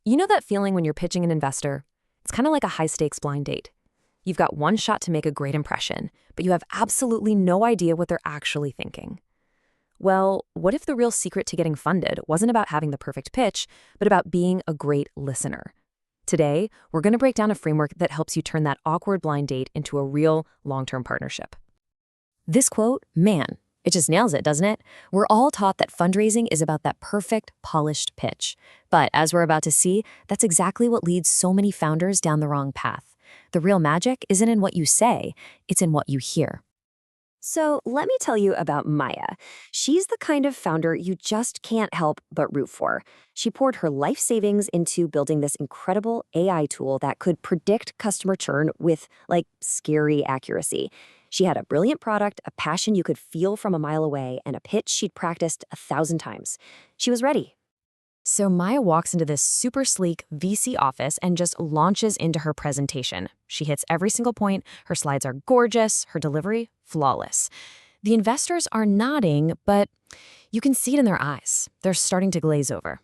You know that feeling when you're pitching an investor? It's kind of like a high-stakes blind date. You've got one shot to make a great impression, but you have absolutely no idea what they're actually thinking. Well, what if the real secret to getting funded wasn't about having the perfect pitch, but about being a great listener? Today, we're going to break down a framework that helps you turn that awkward blind date into a real long-term partnership. This quote, man, it just nails it, doesn't it? We're all taught that fundraising is about that perfect, polished pitch. But as we're about to see, that's exactly what leads so many founders down the wrong path. The real magic isn't in what you say, it's in what you hear. So let me tell you about Maya. She's the kind of founder you just can't help but root for. She poured her life savings into building this incredible AI tool that could predict customer churn with, scary accuracy. She had a brilliant product, a passion you could feel from a mile away, and a pitch she'd practiced 1,000 times. She was ready. So Maya walks into this super sleek VC office and just launches into her presentation. She hits every single point, her slides are gorgeous, her delivery, flawless. The investors are nodding, but you can see it in their eyes. They're starting to glaze over.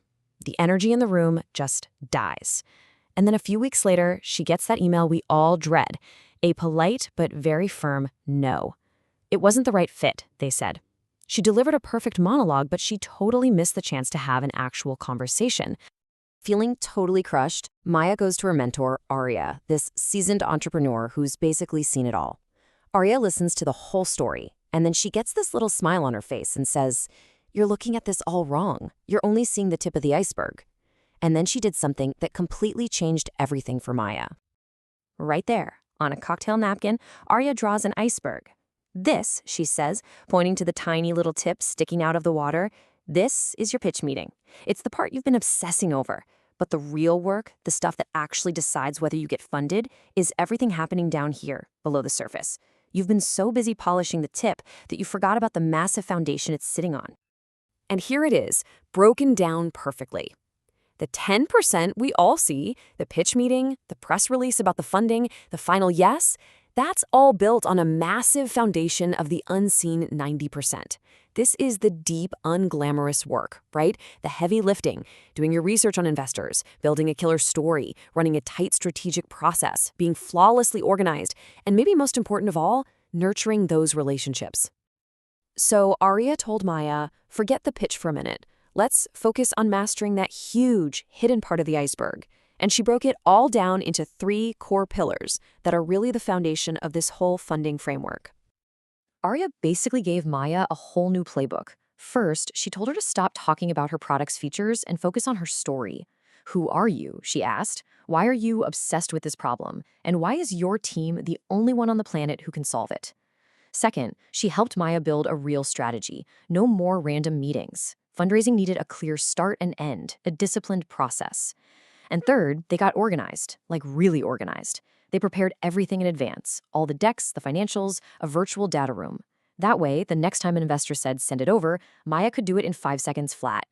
The energy in the room just dies. And then a few weeks later, she gets that email we all dread, a polite but very firm no. It wasn't the right fit, they said. She delivered a perfect monologue, but she totally missed the chance to have an actual conversation. Feeling totally crushed, Maya goes to her mentor, Arya, this seasoned entrepreneur who's basically seen it all. Arya listens to the whole story, and then she gets this little smile on her face and says, "You're looking at this all wrong. You're only seeing the tip of the iceberg." And then she did something that completely changed everything for Maya. Right there, on a cocktail napkin, Arya draws an iceberg. "This," she says, pointing to the tiny little tip sticking out of the water, "this is your pitch meeting. It's the part you've been obsessing over. But the real work, the stuff that actually decides whether you get funded, is everything happening down here, below the surface. You've been so busy polishing the tip that you forgot about the massive foundation it's sitting on." And here it is, broken down perfectly. The 10% we all see, the pitch meeting, the press release about the funding, the final yes, that's all built on a massive foundation of the unseen 90%. This is the deep, unglamorous work, right? The heavy lifting, doing your research on investors, building a killer story, running a tight strategic process, being flawlessly organized, and maybe most important of all, nurturing those relationships. So Arya told Maya, forget the pitch for a minute. Let's focus on mastering that huge, hidden part of the iceberg. And she broke it all down into 3 core pillars that are really the foundation of this whole funding framework. Arya basically gave Maya a whole new playbook. First, she told her to stop talking about her product's features and focus on her story. Who are you? She asked. Why are you obsessed with this problem? And why is your team the only one on the planet who can solve it? Second, she helped Maya build a real strategy. No more random meetings. Fundraising needed a clear start and end, a disciplined process. And third, they got organized, like really organized. They prepared everything in advance, all the decks, the financials, a virtual data room. That way, the next time an investor said send it over, Maya could do it in 5 seconds flat.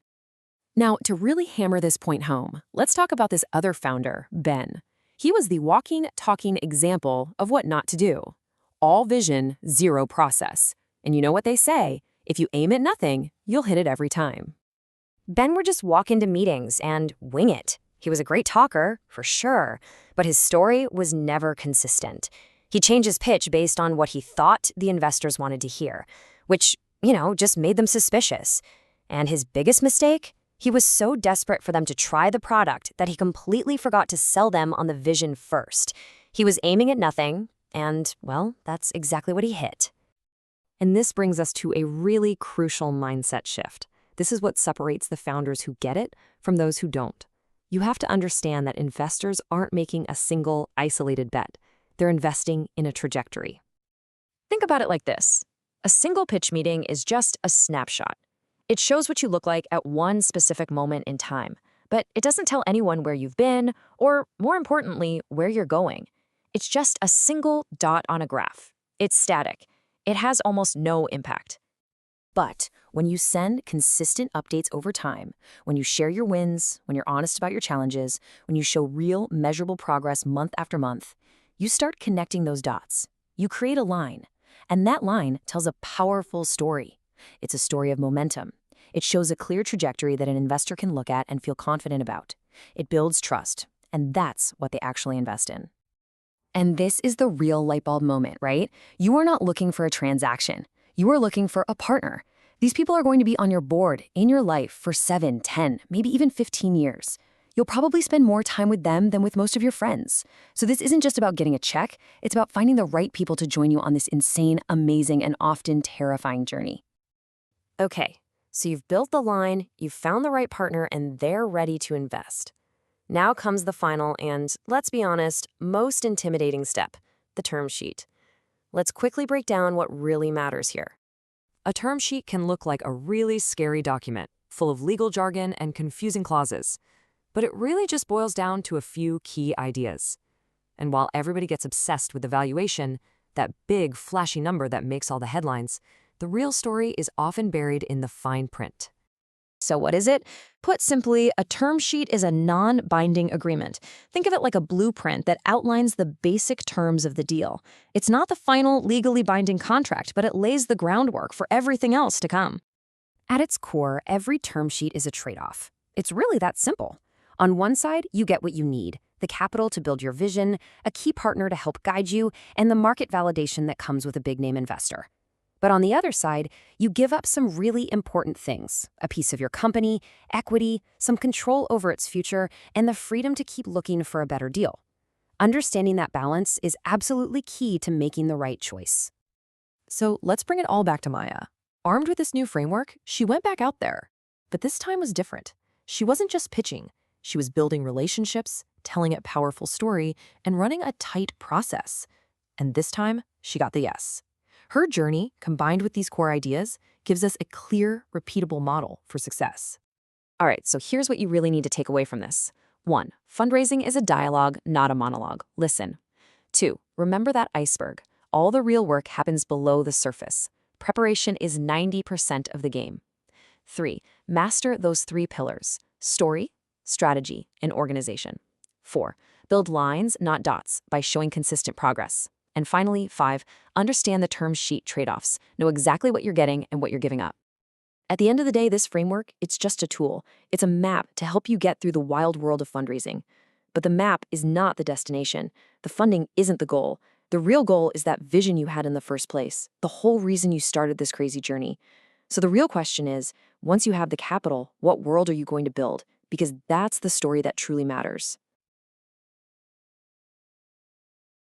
Now, to really hammer this point home, let's talk about this other founder, Ben. He was the walking, talking example of what not to do. All vision, zero process. And you know what they say, if you aim at nothing, you'll hit it every time. Ben would just walk into meetings and wing it. He was a great talker, for sure, but his story was never consistent. He changed his pitch based on what he thought the investors wanted to hear, which, just made them suspicious. And his biggest mistake? He was so desperate for them to try the product that he completely forgot to sell them on the vision first. He was aiming at nothing, and, well, that's exactly what he hit. And this brings us to a really crucial mindset shift. This is what separates the founders who get it from those who don't. You have to understand that investors aren't making a single, isolated bet. They're investing in a trajectory. Think about it like this. A single pitch meeting is just a snapshot. It shows what you look like at one specific moment in time, but it doesn't tell anyone where you've been, or more importantly, where you're going. It's just a single dot on a graph. It's static. It has almost no impact. But when you send consistent updates over time, when you share your wins, when you're honest about your challenges, when you show real, measurable progress month after month, you start connecting those dots. You create a line, and that line tells a powerful story. It's a story of momentum. It shows a clear trajectory that an investor can look at and feel confident about. It builds trust, and that's what they actually invest in. And this is the real light bulb moment, right? You are not looking for a transaction. You are looking for a partner. These people are going to be on your board, in your life, for 7, 10, maybe even 15 years. You'll probably spend more time with them than with most of your friends. So this isn't just about getting a check, it's about finding the right people to join you on this insane, amazing, and often terrifying journey. Okay, so you've built the line, you've found the right partner, and they're ready to invest. Now comes the final and, let's be honest, most intimidating step, the term sheet. Let's quickly break down what really matters here. A term sheet can look like a really scary document, full of legal jargon and confusing clauses. But it really just boils down to a few key ideas. And while everybody gets obsessed with the valuation, that big, flashy number that makes all the headlines, the real story is often buried in the fine print. So what is it? Put simply, a term sheet is a non-binding agreement. Think of it like a blueprint that outlines the basic terms of the deal. It's not the final legally binding contract, but it lays the groundwork for everything else to come. At its core, every term sheet is a trade-off. It's really that simple. On one side, you get what you need, the capital to build your vision, a key partner to help guide you, and the market validation that comes with a big-name investor. But on the other side, you give up some really important things, a piece of your company, equity, some control over its future, and the freedom to keep looking for a better deal. Understanding that balance is absolutely key to making the right choice. So let's bring it all back to Maya. Armed with this new framework, she went back out there. But this time was different. She wasn't just pitching. She was building relationships, telling a powerful story, and running a tight process. And this time, she got the yes. Her journey, combined with these core ideas, gives us a clear, repeatable model for success. All right, so here's what you really need to take away from this. 1. Fundraising is a dialogue, not a monologue. Listen. 2. Remember that iceberg. All the real work happens below the surface. Preparation is 90% of the game. 3. Master those 3 pillars: story, strategy, and organization. 4. Build lines, not dots, by showing consistent progress. And finally, 5. Understand the term sheet trade-offs. Know exactly what you're getting and what you're giving up. At the end of the day, this framework, it's just a tool. It's a map to help you get through the wild world of fundraising. But the map is not the destination. The funding isn't the goal. The real goal is that vision you had in the first place, the whole reason you started this crazy journey. So the real question is, once you have the capital, what world are you going to build? Because that's the story that truly matters.